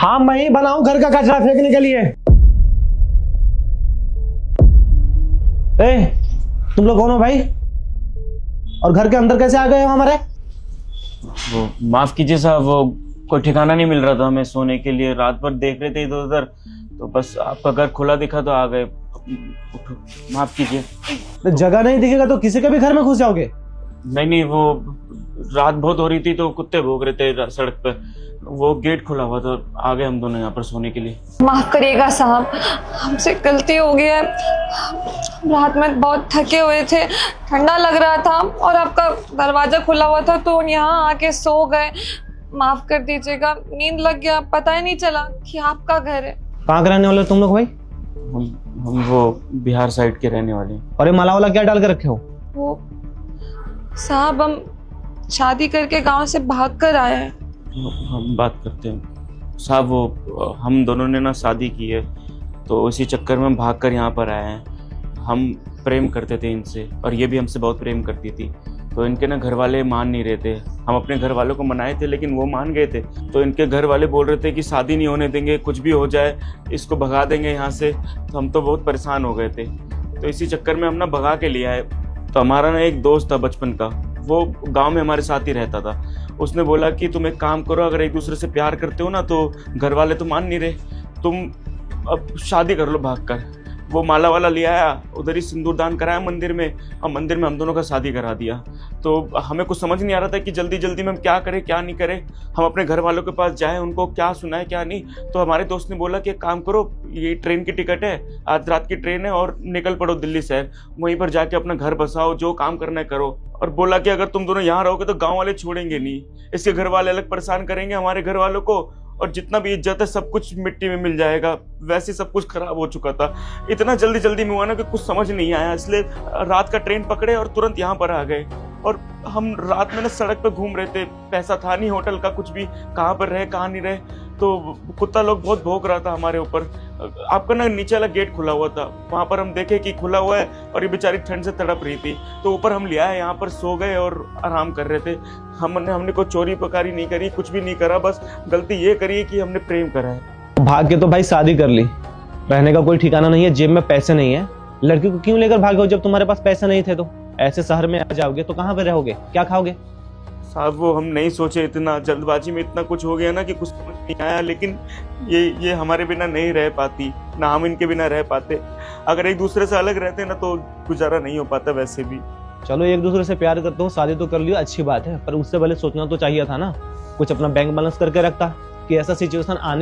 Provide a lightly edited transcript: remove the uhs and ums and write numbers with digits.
हाँ मैं ही बनाऊं घर का कचरा फेंकने के लिए। ए, तुम लोग कौन हो भाई? और घर के अंदर कैसे आ गए हो हमारे? वो माफ कीजिए साहब, वो कोई ठिकाना नहीं मिल रहा था हमें सोने के लिए। रात भर देख रहे थे इधर उधर, तो बस आपका घर खुला दिखा तो आ गए। उठो, माफ कीजिए। तो जगह नहीं दिखेगा तो किसी के भी घर में घुस जाओगे? नहीं, वो रात बहुत हो रही थी तो कुत्ते भौंक रहे थे सड़क पे, वो गेट खुला हुआ था, आ गए हम दोनों यहाँ पर सोने के लिए। माफ करिएगा साहब, हमसे गलती हो गई है। रात में बहुत थके हुए थे, ठंडा लग रहा था और आपका दरवाजा खुला हुआ था तो यहाँ आके सो गए। माफ कर दीजिएगा, नींद लग गया, पता ही नहीं चला कि आपका घर है। कहाँ के रहने वाले हो तुम लोग भाई? हम वो बिहार साइड के रहने वाले हैं। और ये माला वाला क्या डाल के रखे हो? वो साहब, हम शादी करके गांव से भाग कर आए हैं। हम बात करते हैं साहब। वो हम दोनों ने ना शादी की है, तो इसी चक्कर में भाग कर यहाँ पर आए हैं। हम प्रेम करते थे इनसे और ये भी हमसे बहुत प्रेम करती थी, तो इनके ना घर वाले मान नहीं रहे थे। हम अपने घर वालों को मनाए थे लेकिन वो मान गए थे, तो इनके घर वाले बोल रहे थे कि शादी नहीं होने देंगे, कुछ भी हो जाए इसको भगा देंगे यहाँ से। तो हम तो बहुत परेशान हो गए थे, तो इसी चक्कर में हम ना भगा के लिया है। तो हमारा ना एक दोस्त था बचपन का, वो गांव में हमारे साथ ही रहता था। उसने बोला कि तुम एक काम करो, अगर एक दूसरे से प्यार करते हो ना तो घर वाले तो मान नहीं रहे, तुम अब शादी कर लो भाग कर। वो माला वाला ले आया, उधर ही सिंदूर दान कराया मंदिर में, और मंदिर में हम दोनों का शादी करा दिया। तो हमें कुछ समझ नहीं आ रहा था कि जल्दी जल्दी में हम क्या करें क्या नहीं करें, हम अपने घर वालों के पास जाएं, उनको क्या सुनाए क्या नहीं। तो हमारे दोस्त ने बोला कि एक काम करो, ये ट्रेन की टिकट है, आज रात की ट्रेन है और निकल पड़ो दिल्ली शहर, वहीं पर जाके अपना घर बसाओ, जो काम करना है करो। और बोला कि अगर तुम दोनों यहाँ रहोगे तो गाँव वाले छोड़ेंगे नहीं, इसके घर वाले अलग परेशान करेंगे हमारे घर वालों को, और जितना भी इज्जत है सब कुछ मिट्टी में मिल जाएगा। वैसे सब कुछ खराब हो चुका था, इतना जल्दी जल्दी में हुआ ना कि कुछ समझ नहीं आया, इसलिए रात का ट्रेन पकड़े और तुरंत यहाँ पर आ गए। और हम रात में ना सड़क पे घूम रहे थे, पैसा था नहीं होटल का कुछ भी, कहाँ पर रहे कहाँ नहीं रहे, तो कुत्ता लोग बहुत भौंक रहा था हमारे ऊपर। आपका ना नीचे वाला गेट खुला हुआ था, वहाँ पर हम देखे कि खुला हुआ है और ये बेचारी ठंड से तड़प रही थी, तो ऊपर हम ले आए, यहाँ पर सो गए और आराम कर रहे थे। हमने कोई चोरी पकारी नहीं करी, कुछ भी नहीं करा, बस गलती ये करी है कि हमने प्रेम करा है। भाग के तो भाई शादी कर ली, रहने का कोई ठिकाना नहीं है, जेब में पैसे नहीं है, लड़की को क्यों लेकर भागे हो जब तुम्हारे पास पैसे नहीं थे? तो ऐसे शहर में आ जाओगे तो कहाँ पे रहोगे, क्या खाओगे? साहब वो हम नहीं सोचे, इतना जल्दबाजी में इतना कुछ हो गया ना कि कुछ समझ नहीं आया। लेकिन ये हमारे बिना नहीं रह पाती, ना हम इनके बिना रह पाते। अगर एक दूसरे से अलग रहते ना तो गुजारा नहीं हो पाता। वैसे भी चलो एक दूसरे से प्यार करते हो, शादी तो कर लियो, अच्छी बात है, पर उससे पहले सोचना तो चाहिए था ना, कुछ अपना बैंक बैलेंस करके रखता कि ऐसा सिचुएशन आने